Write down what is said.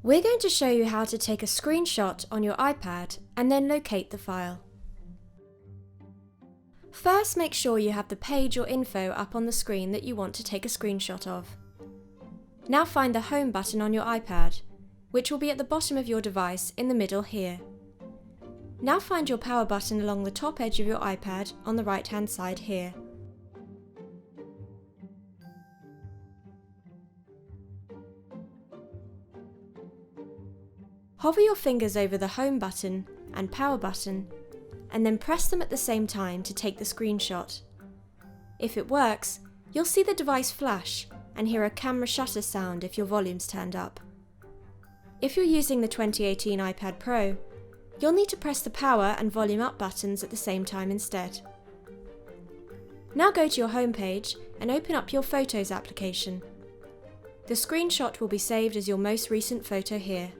We're going to show you how to take a screenshot on your iPad and then locate the file. First, make sure you have the page or info up on the screen that you want to take a screenshot of. Now find the Home button on your iPad, which will be at the bottom of your device in the middle here. Now find your Power button along the top edge of your iPad on the right-hand side here. Hover your fingers over the Home button and Power button, and then press them at the same time to take the screenshot. If it works, you'll see the device flash and hear a camera shutter sound if your volume's turned up. If you're using the 2018 iPad Pro, you'll need to press the Power and Volume Up buttons at the same time instead. Now go to your home page and open up your Photos application. The screenshot will be saved as your most recent photo here.